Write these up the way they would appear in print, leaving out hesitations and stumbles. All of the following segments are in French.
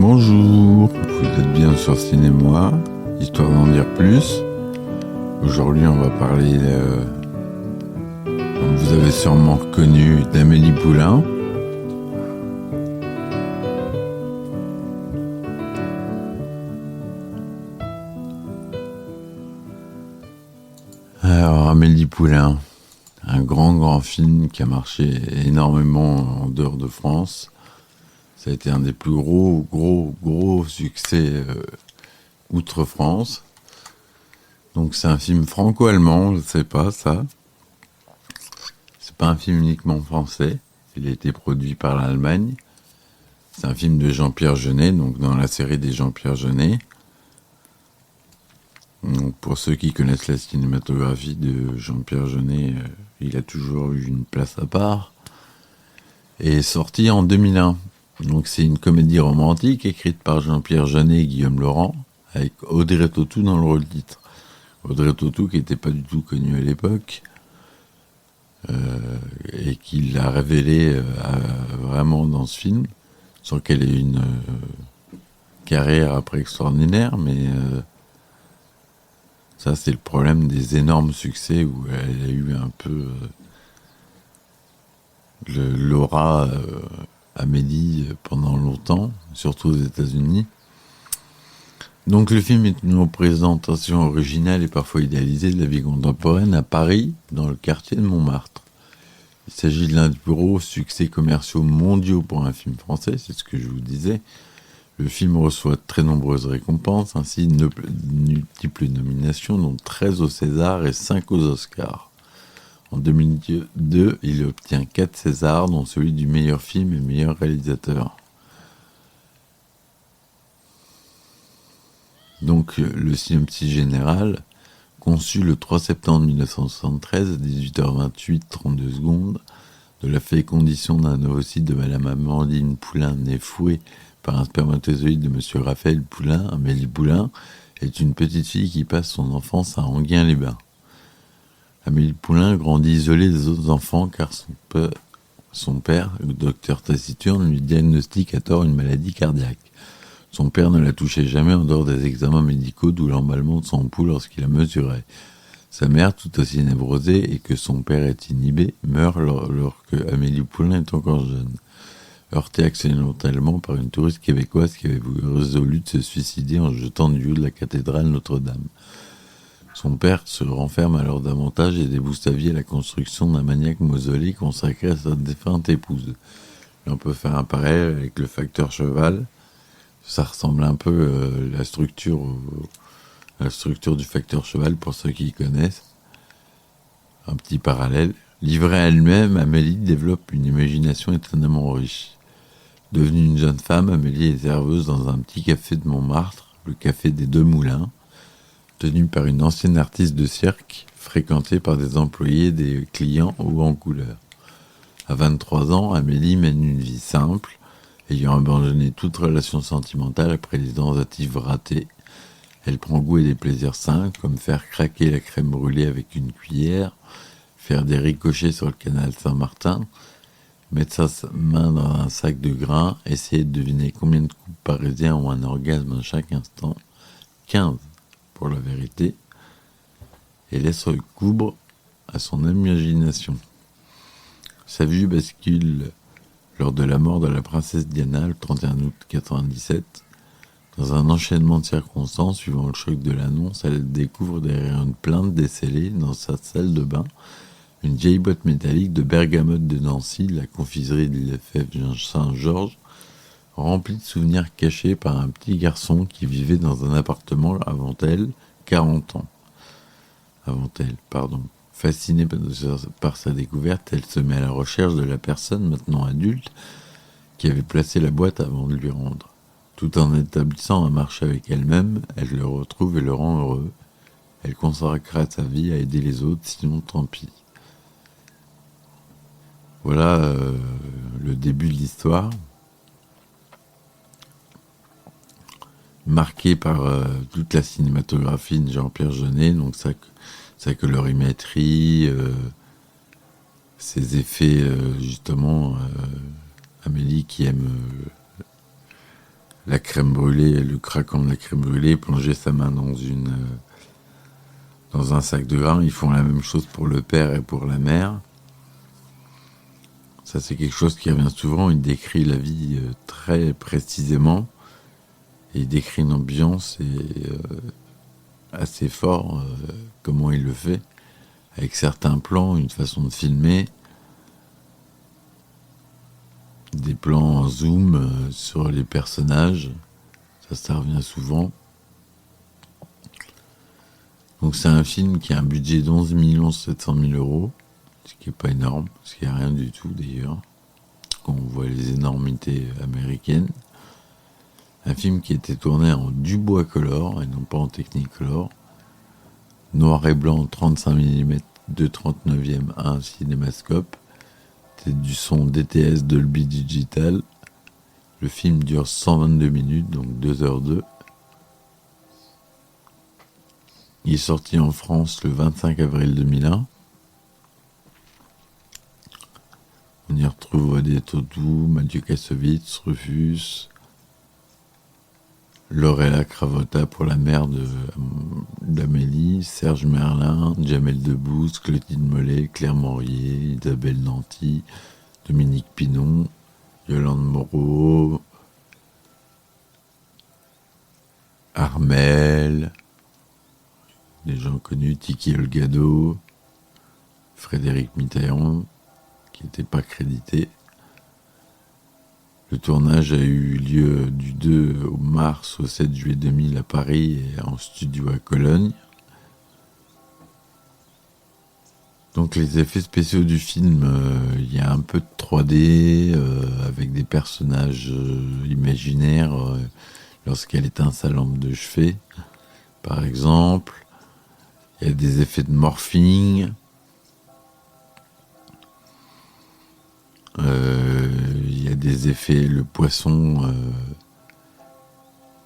Bonjour, vous êtes bien sur Cinémoi, histoire d'en dire plus. Aujourd'hui, on va parler, comme vous avez sûrement reconnu, d'Amélie Poulain. Alors, Amélie Poulain, un grand film qui a marché énormément en dehors de France. Ça a été un des plus gros succès outre-France. Donc c'est un film franco-allemand, je ne sais pas ça. C'est pas un film uniquement français. Il a été produit par l'Allemagne. C'est un film de Jean-Pierre Jeunet, donc dans la série des Jean-Pierre Jeunet. Donc pour ceux qui connaissent la cinématographie de Jean-Pierre Jeunet, il a toujours eu une place à part. Et est sorti en 2001. Donc c'est une comédie romantique écrite par Jean-Pierre Jeunet et Guillaume Laurent, avec Audrey Tautou dans le rôle titre. Audrey Tautou qui n'était pas du tout connue à l'époque, et qui l'a révélée vraiment dans ce film, sans qu'elle ait une carrière après extraordinaire, mais ça c'est le problème des énormes succès où elle a eu un peu l'aura Amélie pendant longtemps, surtout aux États-Unis. Donc le film est une représentation originale et parfois idéalisée de la vie contemporaine à Paris, dans le quartier de Montmartre. Il s'agit de l'un des plus gros succès commerciaux mondiaux pour un film français, c'est ce que je vous disais. Le film reçoit de très nombreuses récompenses, ainsi de multiples nominations, dont 13 au César et 5 aux Oscars. En 2002, il obtient 4 Césars, dont celui du meilleur film et meilleur réalisateur. Donc, le synopsis général, conçu le 3 septembre 1973 à 18h28, 32 secondes, de la fécondition d'un ovocyte de Madame Amandine Poulain, née Fouet par un spermatozoïde de Monsieur Raphaël Poulain, Amélie Poulain, est une petite fille qui passe son enfance à Enghien-les-Bains. Amélie Poulain grandit isolée des autres enfants car son père, le docteur taciturne, lui diagnostique à tort une maladie cardiaque. Son père ne la touchait jamais en dehors des examens médicaux, d'où l'emballement de son pouls lorsqu'il la mesurait. Sa mère, tout aussi névrosée et que son père est inhibé, meurt lorsque Amélie Poulain est encore jeune. Heurtée accidentellement par une touriste québécoise qui avait résolu de se suicider en se jetant du haut de la cathédrale Notre-Dame. Son père se renferme alors davantage et dévoue sa vie à la construction d'un maniaque mausolée consacré à sa défunte épouse. Et on peut faire un parallèle avec le facteur cheval. Ça ressemble un peu à la structure du facteur cheval pour ceux qui connaissent. Un petit parallèle. Livrée à elle-même, Amélie développe une imagination étonnamment riche. Devenue une jeune femme, Amélie est serveuse dans un petit café de Montmartre, le café des Deux Moulins, tenu par une ancienne artiste de cirque, fréquentée par des employés, des clients hauts en couleur. À 23 ans, Amélie mène une vie simple, ayant abandonné toute relation sentimentale après les tentatives ratées. Elle prend goût à des plaisirs sains, comme faire craquer la crème brûlée avec une cuillère, faire des ricochets sur le canal Saint-Martin, mettre sa main dans un sac de grains, essayer de deviner combien de couples parisiens ont un orgasme à chaque instant, 15 pour la vérité, et laisse recoudre à son imagination. Sa vue bascule lors de la mort de la princesse Diana le 31 août 1997. Dans un enchaînement de circonstances suivant le choc de l'annonce, elle découvre derrière une plainte décellée dans sa salle de bain une vieille boîte métallique de bergamote de Nancy, la confiserie de l'IFF Saint-Georges, remplie de souvenirs cachés par un petit garçon qui vivait dans un appartement avant elle, 40 ans. Fascinée par sa découverte, elle se met à la recherche de la personne, maintenant adulte, qui avait placé la boîte avant de lui rendre. Tout en établissant un marché avec elle-même, elle le retrouve et le rend heureux. Elle consacrera sa vie à aider les autres, sinon tant pis. Voilà le début de l'histoire. Marqué par toute la cinématographie de Jean-Pierre Jeunet, donc sa colorimétrie, ses effets, justement, Amélie qui aime la crème brûlée, le craquant de la crème brûlée, plonger sa main dans un sac de grains. Ils font la même chose pour le père et pour la mère. Ça, c'est quelque chose qui revient souvent. Il décrit la vie très précisément. Et il décrit une ambiance assez fort, comment il le fait, avec certains plans, une façon de filmer, des plans en zoom sur les personnages. Ça revient souvent. Donc c'est un film qui a un budget d'11 700 000 euros, ce qui n'est pas énorme, ce qui n'est rien du tout d'ailleurs, quand on voit les énormités américaines. Un film qui était tourné en Dubois Color et non pas en Technicolor. Noir et blanc, 35 mm de 39e à un cinémascope. C'est du son DTS Dolby Digital. Le film dure 122 minutes, donc 2h02. Il est sorti en France le 25 avril 2001. On y retrouve Odette Tautou, Mathieu Kassovitz, Rufus, Laurella Cravota pour la mère d'Amélie, Serge Merlin, Jamel Debbouze, Clotilde Mollet, Claire Morier, Isabelle Nanty, Dominique Pinon, Yolande Moreau, Armel, des gens connus, Tiki Olgado, Frédéric Mitterrand, qui n'était pas crédité. Le tournage a eu lieu du 2 mars au 7 juillet 2000 à Paris et en studio à Cologne. Donc les effets spéciaux du film, il y a un peu de 3D avec des personnages imaginaires lorsqu'elle éteint sa lampe de chevet, par exemple. Il y a des effets de morphing. Il y a des effets, le poisson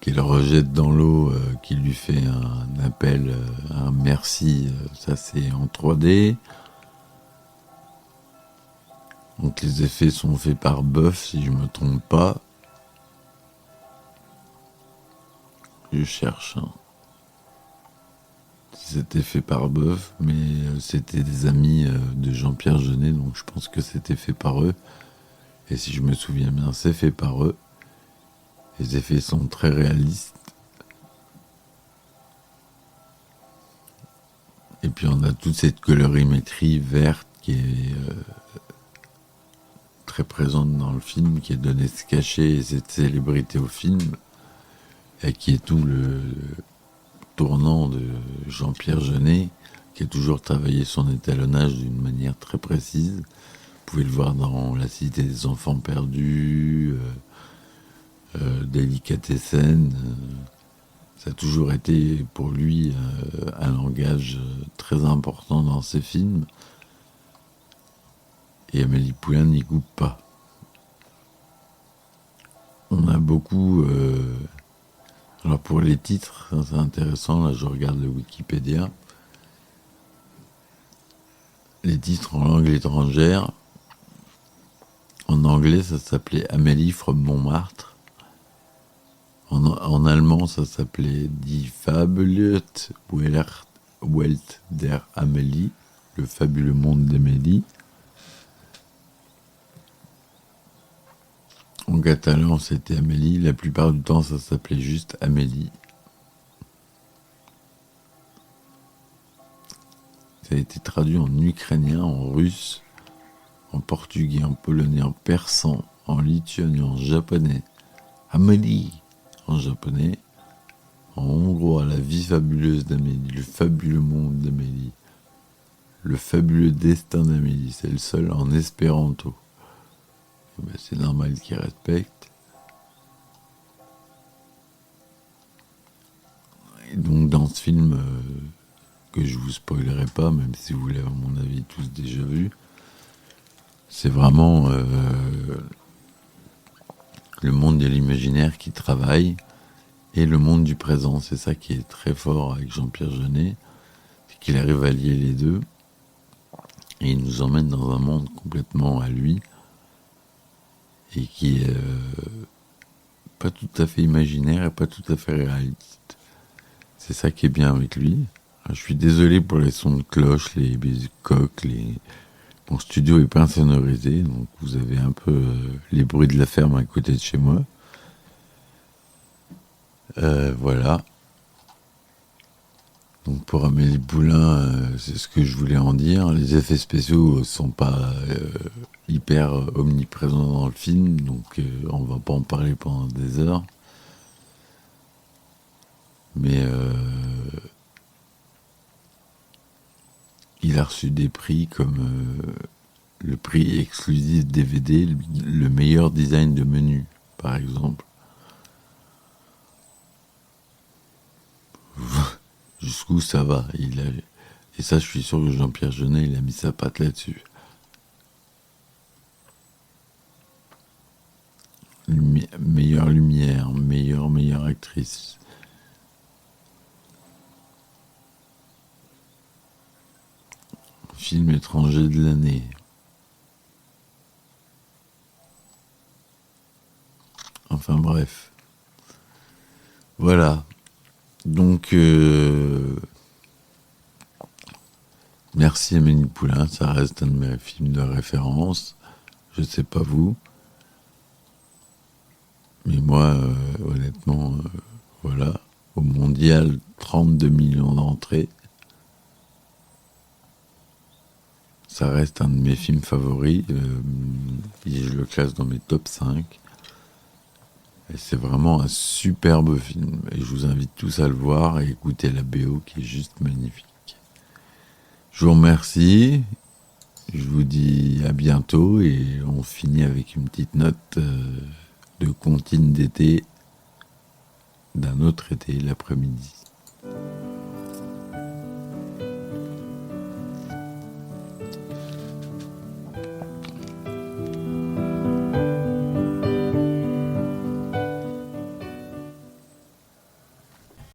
qu'elle rejette dans l'eau, qui lui fait un appel, un merci, ça c'est en 3D. Donc les effets sont faits par Boeuf, si je me trompe pas. Je cherche. Si c'était fait par Boeuf, mais c'était des amis de Jean-Pierre Jeunet, donc je pense que c'était fait par eux. Et si je me souviens bien, c'est fait par eux. Les effets sont très réalistes. Et puis on a toute cette colorimétrie verte qui est très présente dans le film, qui est donnée ce cachet et cette célébrité au film, et qui est tout le tournant de Jean-Pierre Jeunet, qui a toujours travaillé son étalonnage d'une manière très précise. Vous pouvez le voir dans La Cité des Enfants Perdus, Délicatessen. Ça a toujours été pour lui un langage très important dans ses films. Et Amélie Poulain n'y coupe pas. On a beaucoup... alors pour les titres, c'est intéressant, là je regarde le Wikipédia. Les titres en langue étrangère. En anglais, ça s'appelait Amélie from Montmartre. En allemand, ça s'appelait Die Fabelhafte Welt der Amélie, le fabuleux monde d'Amélie. En catalan, c'était Amélie. La plupart du temps, ça s'appelait juste Amélie. Ça a été traduit en ukrainien, en russe, en portugais, en polonais, en persan, en lituanien, en japonais. Amélie en japonais, en hongrois, la vie fabuleuse d'Amélie, le fabuleux monde d'Amélie, le fabuleux destin d'Amélie, c'est le seul en espéranto. Ben, c'est normal qu'il respecte. Et donc dans ce film, que je vous spoilerai pas, même si vous l'avez à mon avis tous déjà vu, c'est vraiment le monde de l'imaginaire qui travaille et le monde du présent. C'est ça qui est très fort avec Jean-Pierre Jeunet, c'est qu'il arrive à lier les deux et il nous emmène dans un monde complètement à lui et qui est pas tout à fait imaginaire et pas tout à fait réaliste. C'est ça qui est bien avec lui. Je suis désolé pour les sons de cloche, les coqs, Mon studio est pas insonorisé, donc vous avez un peu les bruits de la ferme à côté de chez moi. Voilà. Donc pour Amélie Poulain, c'est ce que je voulais en dire. Les effets spéciaux sont pas hyper omniprésents dans le film, donc on va pas en parler pendant des heures. Mais il a reçu des prix comme le prix exclusif DVD, le meilleur design de menu, par exemple. Jusqu'où ça va. Et ça, je suis sûr que Jean-Pierre Jeunet, il a mis sa patte là-dessus. Meilleure lumière, meilleure actrice. Film étranger de l'année. Enfin bref. Voilà. Donc, merci Amélie Poulain, ça reste un de mes films de référence. Je sais pas vous. Mais moi, honnêtement, voilà. Au mondial, 32 millions d'entrées. Ça reste un de mes films favoris. Et je le classe dans mes top 5. Et c'est vraiment un superbe film. Et je vous invite tous à le voir et écouter la BO qui est juste magnifique. Je vous remercie. Je vous dis à bientôt et on finit avec une petite note de comptine d'été d'un autre été l'après-midi.